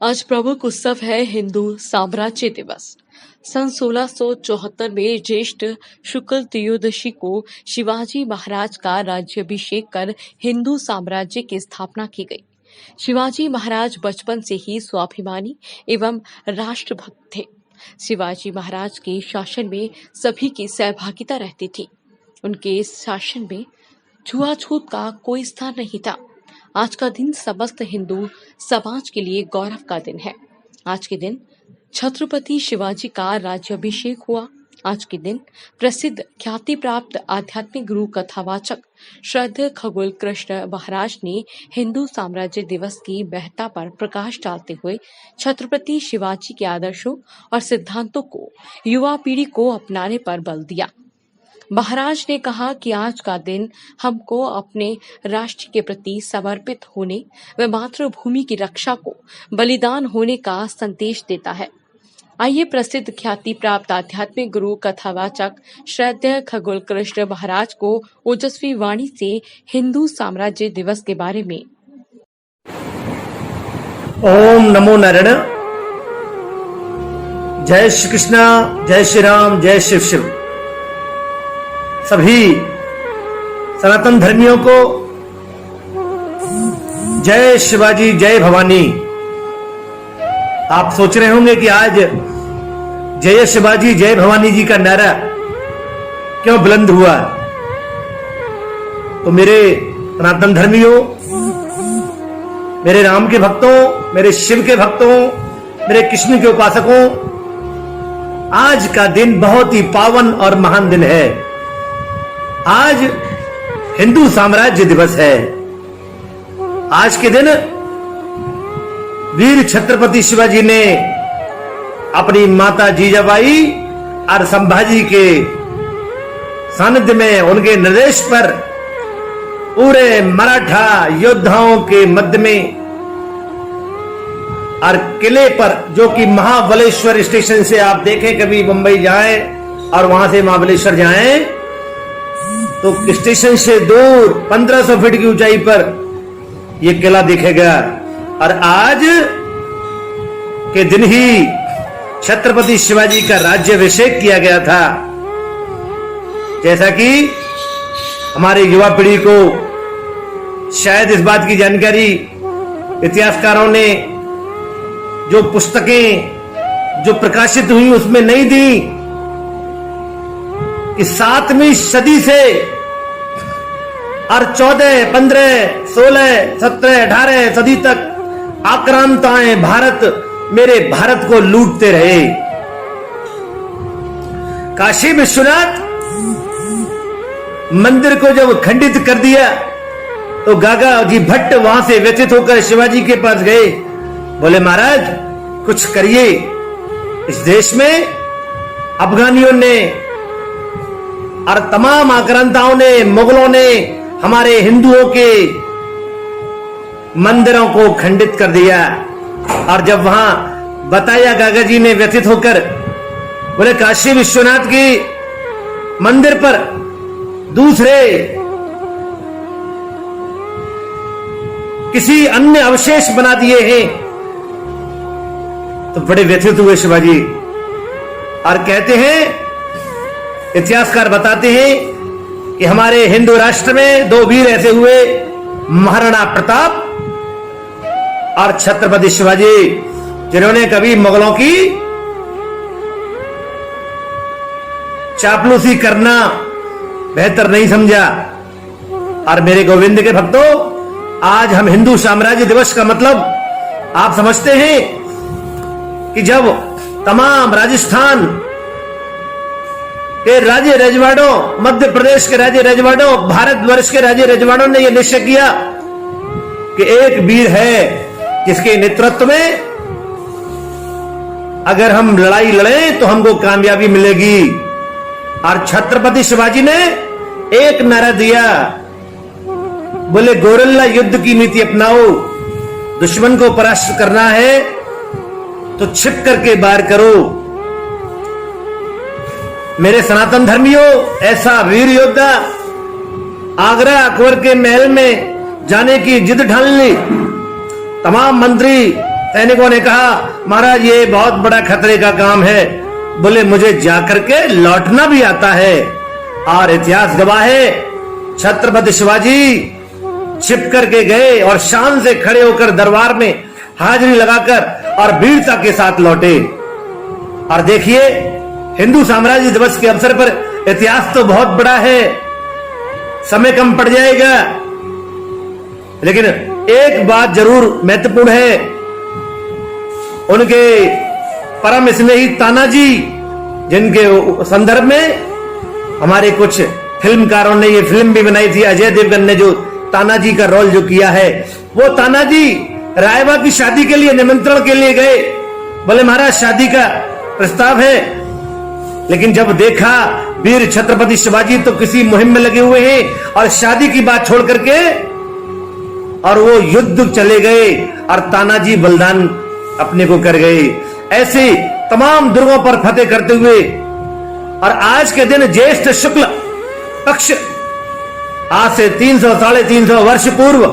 आज प्रमुख उत्सव है हिंदू साम्राज्य दिवस। सन 1674 में ज्येष्ठ शुक्ल त्रयोदशी को शिवाजी महाराज का राज्याभिषेक कर हिंदू साम्राज्य की स्थापना की गई। शिवाजी महाराज बचपन से ही स्वाभिमानी एवं राष्ट्रभक्त थे। शिवाजी महाराज के शासन में सभी की सहभागिता रहती थी। उनके शासन में छुआछूत का कोई स्थान नहीं था। आज का दिन समस्त हिंदू समाज के लिए गौरव का दिन है। आज के दिन छत्रपति शिवाजी का राज्याभिषेक हुआ। आज के दिन प्रसिद्ध ख्याति प्राप्त आध्यात्मिक गुरु कथावाचक श्रद्धेय खगोल कृष्ण महाराज ने हिंदू साम्राज्य दिवस की महत्ता पर प्रकाश डालते हुए छत्रपति शिवाजी के आदर्शों और सिद्धांतों को युवा पीढ़ी को अपनाने पर बल दिया। महाराज ने कहा कि आज का दिन हमको अपने राष्ट्र के प्रति समर्पित होने व मातृभूमि की रक्षा को बलिदान होने का संदेश देता है। आइए प्रसिद्ध ख्याति प्राप्त आध्यात्मिक गुरु कथावाचक श्रद्धेय खगोल कृष्ण महाराज को ओजस्वी वाणी से हिंदू साम्राज्य दिवस के बारे में। ओम नमो नारायण। जय श्री कृष्णा, जय श्री राम, जय शिव शिव। सभी सनातन धर्मियों को जय शिवाजी, जय भवानी। आप सोच रहे होंगे कि आज जय शिवाजी, जय भवानी जी का नारा क्यों बुलंद हुआ। तो मेरे सनातन धर्मियों, मेरे राम के भक्तों, मेरे शिव के भक्तों, मेरे कृष्ण के उपासकों, आज का दिन बहुत ही पावन और महान दिन है। आज हिंदू साम्राज्य दिवस है। आज के दिन वीर छत्रपति शिवाजी ने अपनी माता जीजाबाई और संभाजी के सानिध्य में उनके निर्देश पर पूरे मराठा योद्धाओं के मध्य में और किले पर, जो कि महाबलेश्वर स्टेशन से आप देखें, कभी मुंबई जाएं और वहां से महाबलेश्वर जाएं तो स्टेशन से दूर 1500 फीट की ऊंचाई पर यह किला दिखेगा। और आज के दिन ही छत्रपति शिवाजी का राज्याभिषेक किया गया था। जैसा कि हमारे युवा पीढ़ी को शायद इस बात की जानकारी इतिहासकारों ने जो पुस्तकें जो प्रकाशित हुई उसमें नहीं दी कि 7वीं सदी से और 14, 15, 16, 17, 18 सदी तक आक्रांताएं मेरे भारत को लूटते रहे। काशी विश्वनाथ मंदिर को जब खंडित कर दिया तो गागा जी भट्ट वहां से व्यथित होकर शिवाजी के पास गए। बोले, महाराज कुछ करिए। इस देश में अफगानियों ने और तमाम आक्रांताओं ने, मुगलों ने हमारे हिंदुओं के मंदिरों को खंडित कर दिया। और जब वहां बताया, गागा जी ने व्यथित होकर बोले, काशी विश्वनाथ की मंदिर पर दूसरे किसी अन्य अवशेष बना दिए हैं। तो बड़े व्यथित हुए शिवाजी और कहते हैं, इतिहासकार बताते हैं कि हमारे हिंदू राष्ट्र में 2 वीर ऐसे हुए, महाराणा प्रताप और छत्रपति शिवाजी, जिन्होंने कभी मुगलों की चापलूसी करना बेहतर नहीं समझा। और मेरे गोविंद के भक्तों, आज हम हिंदू साम्राज्य दिवस का मतलब आप समझते हैं कि जब तमाम राजस्थान के राज्य रजवाड़ों, मध्य प्रदेश के राज्य रजवाड़ों, भारतवर्ष के राज्य रजवाड़ों ने यह निश्चय किया कि एक वीर है जिसके नेतृत्व में अगर हम लड़ाई लड़ें तो हमको कामयाबी मिलेगी। और छत्रपति शिवाजी ने एक नारा दिया, बोले, गोरिल्ला युद्ध की नीति अपनाओ। दुश्मन को परास्त करना है तो छिप करके वार करो। मेरे सनातन धर्मियों, ऐसा वीर योद्धा आगरा अकबर के महल में जाने की जिद ठान ली। तमाम मंत्री सैनिकों ने कहा महाराज ये बहुत बड़ा खतरे का काम है। बोले मुझे जाकर के लौटना भी आता है। और इतिहास गवाह है छत्रपति शिवाजी छिप करके गए और शान से खड़े होकर दरबार में हाजिरी लगाकर और वीरता के साथ लौटे। और देखिए हिंदू साम्राज्य दिवस के अवसर पर इतिहास तो बहुत बड़ा है, समय कम पड़ जाएगा, लेकिन एक बात जरूर महत्वपूर्ण है। उनके परम स्नेही तानाजी, जिनके संदर्भ में हमारे कुछ फिल्मकारों ने ये फिल्म भी बनाई थी, अजय देवगन ने जो तानाजी का रोल जो किया है, वो तानाजी रायबा की शादी के लिए निमंत्रण के लिए गए। बोले महाराज शादी का प्रस्ताव है, लेकिन जब देखा वीर छत्रपति शिवाजी तो किसी मुहिम में लगे हुए हैं और शादी की बात छोड़ करके और वो युद्ध चले गए और तानाजी बलिदान अपने को कर गए। ऐसे तमाम दुर्गों पर फतेह करते हुए और आज के दिन ज्येष्ठ शुक्ल पक्ष आज से 300-350 वर्ष पूर्व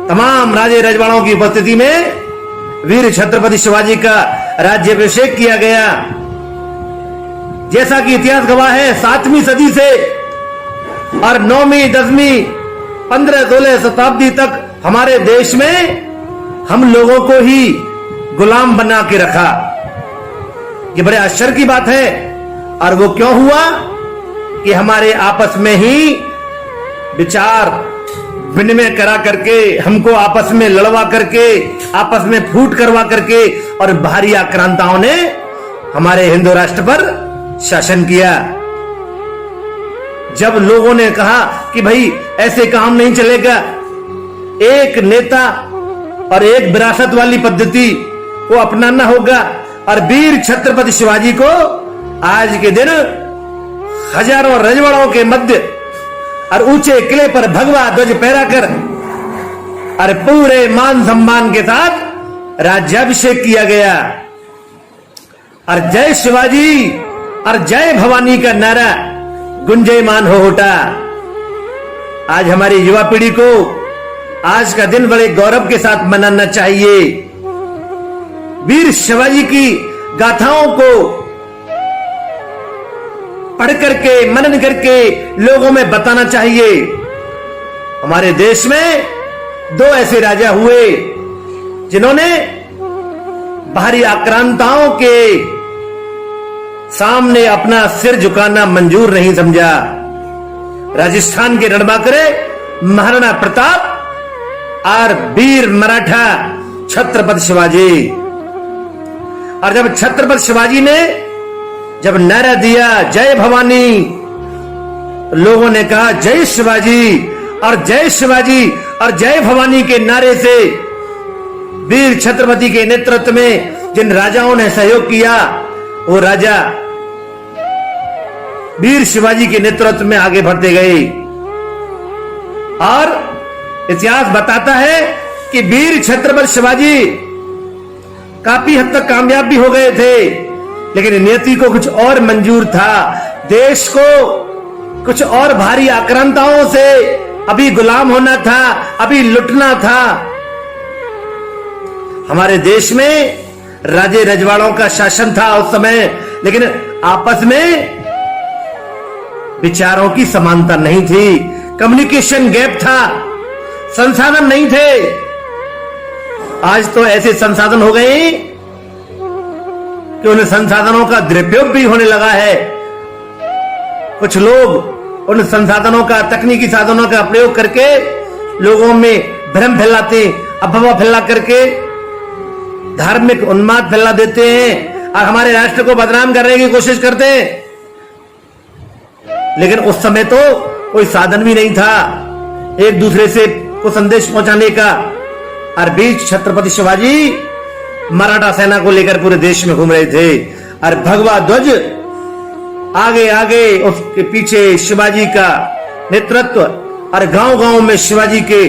तमाम राजे रजवाड़ों की उपस्थिति में वीर छत्रपति शिवाजी का राज्याभिषेक किया गया। जैसा कि इतिहास गवाह है 7वीं सदी से और 9वीं 10वीं 15-16 शताब्दी तक हमारे देश में हम लोगों को ही गुलाम बना के रखा। ये बड़े आश्चर्य की बात है। और वो क्यों हुआ कि हमारे आपस में ही विचार विनिमय करा करके, हमको आपस में लड़वा करके, आपस में फूट करवा करके और बाहरी आक्रांताओं ने हमारे हिंदू राष्ट्र पर शासन किया। जब लोगों ने कहा कि भाई ऐसे काम नहीं चलेगा, एक नेता और एक विरासत वाली पद्धति को अपनाना होगा, और वीर छत्रपति शिवाजी को आज के दिन हजारों रजवाड़ों के मध्य और ऊंचे किले पर भगवा ध्वज फहरा कर और पूरे मान सम्मान के साथ राज्याभिषेक किया गया। और जय शिवाजी और जय भवानी का नारा गुंजयमान हो उठा। आज हमारी युवा पीढ़ी को आज का दिन बड़े गौरव के साथ मनाना चाहिए। वीर शिवाजी की गाथाओं को पढ़ करके मनन करके लोगों में बताना चाहिए। हमारे देश में 2 ऐसे राजा हुए जिन्होंने बाहरी आक्रांताओं के सामने अपना सिर झुकाना मंजूर नहीं समझा। राजस्थान के रणबांकुरे महाराणा प्रताप और वीर मराठा छत्रपति शिवाजी। और जब छत्रपति शिवाजी ने जब नारा दिया जय भवानी, लोगों ने कहा जय शिवाजी और जय शिवाजी और जय भवानी के नारे से वीर छत्रपति के नेतृत्व में जिन राजाओं ने सहयोग किया, वो राजा वीर शिवाजी के नेतृत्व में आगे बढ़ते गए। और इतिहास बताता है कि वीर छत्रपति शिवाजी काफी हद तक कामयाब भी हो गए थे, लेकिन नियति को कुछ और मंजूर था। देश को कुछ और भारी आक्रांताओं से अभी गुलाम होना था, अभी लुटना था। हमारे देश में राजे रजवाड़ों का शासन था उस समय, लेकिन आपस में विचारों की समानता नहीं थी, कम्युनिकेशन गैप था, संसाधन नहीं थे। आज तो ऐसे संसाधन हो गए कि उन संसाधनों का दुरुपयोग भी होने लगा है। कुछ लोग उन संसाधनों का, तकनीकी साधनों का प्रयोग करके लोगों में भ्रम फैलाते, अफवाह फैला करके धार्मिक उन्माद फैला देते हैं और हमारे राष्ट्र को बदनाम करने की कोशिश करते हैं। लेकिन उस समय तो कोई साधन भी नहीं था एक दूसरे से को संदेश पहुंचाने का। और वीर छत्रपति शिवाजी मराठा सेना को लेकर पूरे देश में घूम रहे थे और भगवा ध्वज आगे आगे, उसके पीछे शिवाजी का नेतृत्व, और गांव गांव में शिवाजी के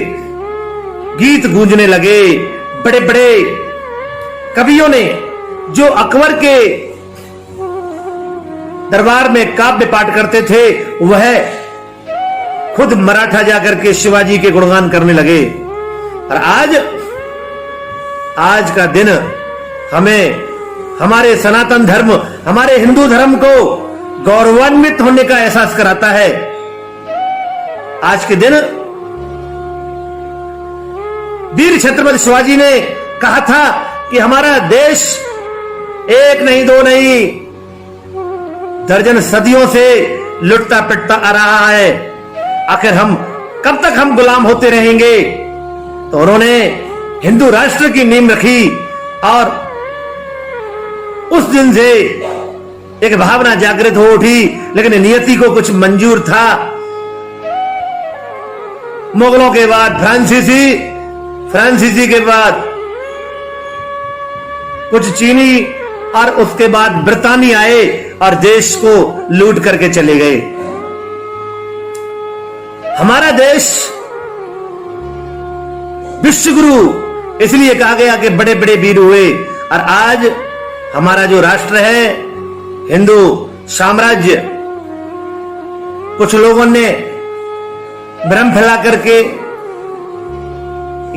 गीत गूंजने लगे। बड़े बड़े कवियों ने जो अकबर के दरबार में काव्य पाठ करते थे, वह खुद मराठा जाकर के शिवाजी के गुणगान करने लगे। और आज आज का दिन हमें हमारे सनातन धर्म, हमारे हिंदू धर्म को गौरवान्वित होने का एहसास कराता है। आज के दिन वीर छत्रपति शिवाजी ने कहा था कि हमारा देश एक नहीं दो नहीं दर्जन सदियों से लुटता पिटता आ रहा है, आखिर हम कब तक हम गुलाम होते रहेंगे। तो उन्होंने हिंदू राष्ट्र की नींव रखी और उस दिन से एक भावना जागृत हो उठी, लेकिन नियति को कुछ मंजूर था। मुगलों के बाद फ्रांसीसी के बाद कुछ चीनी और उसके बाद ब्रितानी आए और देश को लूट करके चले गए। हमारा देश विश्वगुरु इसलिए कहा गया कि बड़े बड़े वीर हुए, और आज हमारा जो राष्ट्र है हिंदू साम्राज्य, कुछ लोगों ने भ्रम फैला करके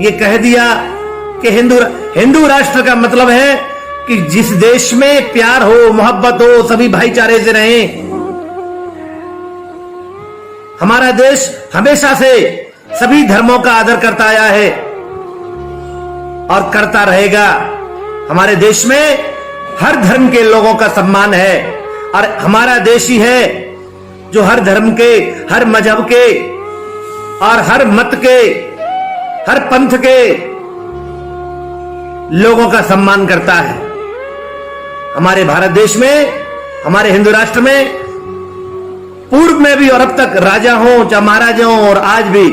ये कह दिया कि हिंदू राष्ट्र का मतलब है कि जिस देश में प्यार हो, मोहब्बत हो, सभी भाईचारे से रहें। हमारा देश हमेशा से सभी धर्मों का आदर करता आया है और करता रहेगा। हमारे देश में हर धर्म के लोगों का सम्मान है, और हमारा देश ही है जो हर धर्म के, हर मजहब के और हर मत के, हर पंथ के लोगों का सम्मान करता है। हमारे भारत देश में, हमारे हिंदू राष्ट्र में पूर्व में भी और अब तक राजा हो चाहे महाराजा हो, और आज भी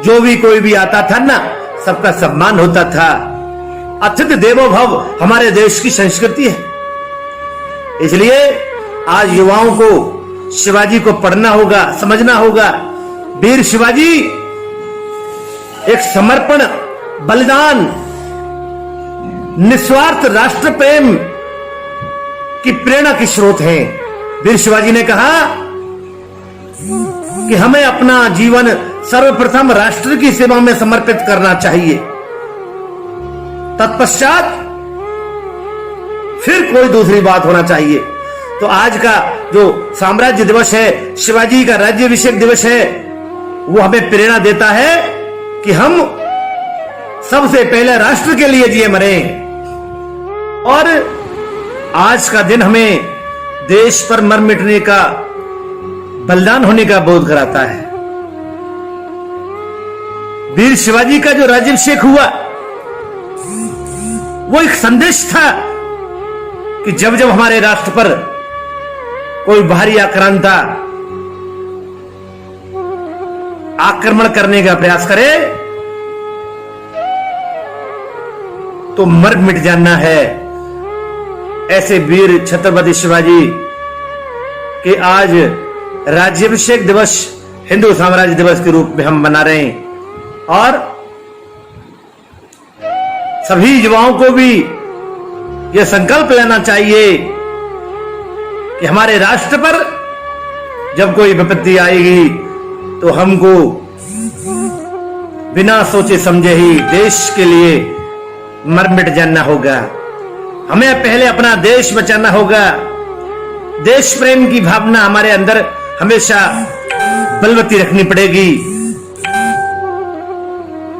जो भी कोई भी आता था ना, सबका सम्मान होता था। अतिथि देवो भव हमारे देश की संस्कृति है। इसलिए आज युवाओं को शिवाजी को पढ़ना होगा, समझना होगा। वीर शिवाजी एक समर्पण, बलिदान, निस्वार्थ राष्ट्र प्रेम की प्रेरणा के स्रोत हैं। वीर शिवाजी ने कहा कि हमें अपना जीवन सर्वप्रथम राष्ट्र की सेवा में समर्पित करना चाहिए, तत्पश्चात फिर कोई दूसरी बात होना चाहिए। तो आज का जो साम्राज्य दिवस है, शिवाजी का राज्याभिषेक दिवस है, वो हमें प्रेरणा देता है कि हम सबसे पहले राष्ट्र के लिए जिए मरे। और आज का दिन हमें देश पर मर मिटने का, बलिदान होने का बोध कराता है। वीर शिवाजी का जो राज्याभिषेक हुआ वो एक संदेश था कि जब जब हमारे राष्ट्र पर कोई बाहरी आक्रमण करने का प्रयास करे तो मर मिट जाना है। ऐसे वीर छत्रपति शिवाजी के आज राज्याभिषेक दिवस हिंदू साम्राज्य दिवस के रूप में हम मना रहे हैं, और सभी युवाओं को भी यह संकल्प लेना चाहिए कि हमारे राष्ट्र पर जब कोई विपत्ति आएगी तो हमको बिना सोचे समझे ही देश के लिए मर मिट जाना होगा। हमें पहले अपना देश बचाना होगा। देश प्रेम की भावना हमारे अंदर हमेशा बलवती रखनी पड़ेगी,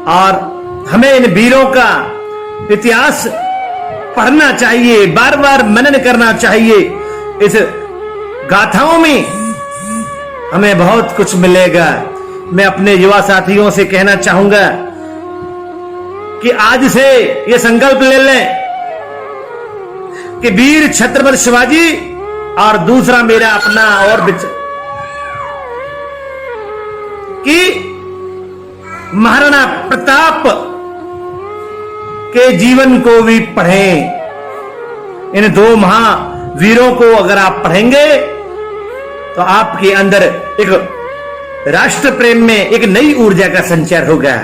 और हमें इन वीरों का इतिहास पढ़ना चाहिए, बार बार मनन करना चाहिए। इस गाथाओं में हमें बहुत कुछ मिलेगा। मैं अपने युवा साथियों से कहना चाहूंगा कि आज से ये संकल्प ले लें कि वीर छत्रपति शिवाजी, और दूसरा मेरा अपना और कि महाराणा प्रताप के जीवन को भी पढ़ें। इन दो महावीरों को अगर आप पढ़ेंगे तो आपके अंदर एक राष्ट्र प्रेम में एक नई ऊर्जा का संचार होगा।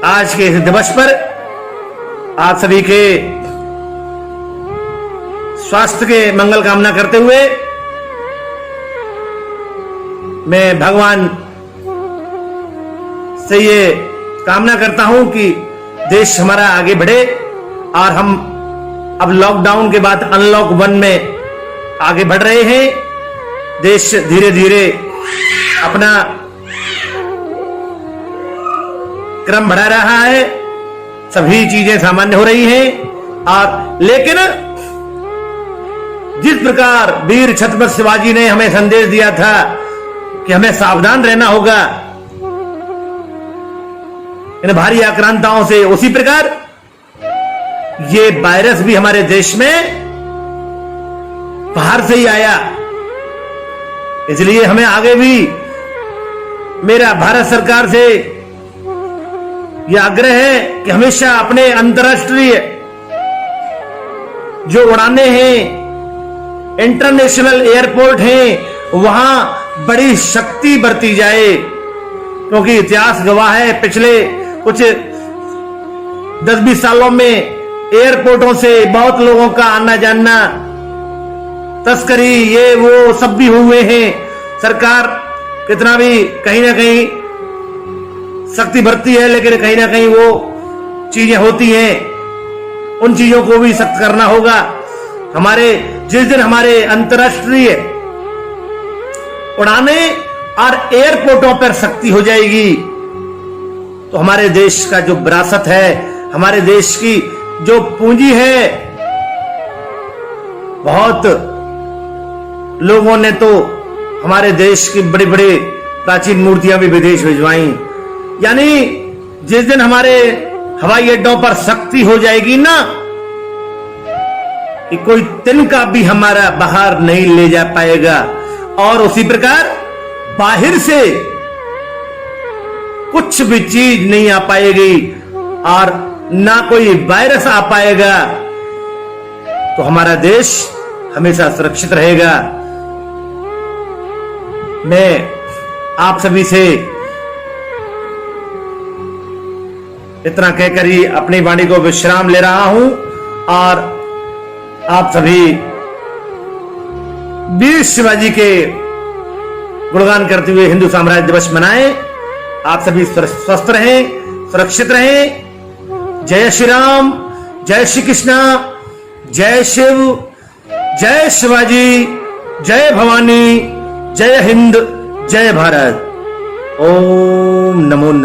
आज के इस दिवस पर आप सभी के स्वास्थ्य के मंगल कामना करते हुए मैं भगवान से ये कामना करता हूं कि देश हमारा आगे बढ़े और हम अब लॉकडाउन के बाद अनलॉक 1 में आगे बढ़ रहे हैं। देश धीरे धीरे अपना क्रम बढ़ा रहा है, सभी चीजें सामान्य हो रही हैं। और लेकिन जिस प्रकार वीर छत्रपति शिवाजी ने हमें संदेश दिया था कि हमें सावधान रहना होगा इन भारी आक्रांताओं से, उसी प्रकार ये वायरस भी हमारे देश में बाहर से ही आया। इसलिए हमें आगे भी मेरा भारत सरकार से यह आग्रह है कि हमेशा अपने अंतर्राष्ट्रीय जो उड़ानें हैं, इंटरनेशनल एयरपोर्ट हैं, वहां बड़ी शक्ति बरती जाए, क्योंकि इतिहास गवाह है पिछले कुछ 10-20 सालों में एयरपोर्टों से बहुत लोगों का आना जाना, तस्करी, ये वो सब भी हुए हैं। सरकार कितना भी कहीं ना कहीं सख्ती बरती है, लेकिन कहीं ना कहीं वो चीजें होती हैं, उन चीजों को भी सख्त करना होगा। जिस दिन हमारे अंतर्राष्ट्रीय उड़ाने और एयरपोर्टों पर सख्ती हो जाएगी, तो हमारे देश का जो विरासत है, हमारे देश की जो पूंजी है, बहुत लोगों ने तो हमारे देश की बड़ी बड़ी प्राचीन मूर्तियां भी विदेश भिजवाई। यानी जिस दिन हमारे हवाई अड्डों पर सख्ती हो जाएगी ना, कि कोई तिनका भी हमारा बाहर नहीं ले जा पाएगा, और उसी प्रकार बाहर से कुछ भी चीज नहीं आ पाएगी और ना कोई वायरस आ पाएगा, तो हमारा देश हमेशा सुरक्षित रहेगा। मैं आप सभी से इतना कहकर ही अपनी वाणी को विश्राम ले रहा हूं, और आप सभी वीर शिवाजी के गुणगान करते हुए हिंदू साम्राज्य दिवस मनाएं। आप सभी स्वस्थ रहें, सुरक्षित रहें। जय श्री राम, जय श्री कृष्णा, जय शिव, जय शिवाजी, जय भवानी, जय हिंद, जय भारत। ओम नमो नारायण।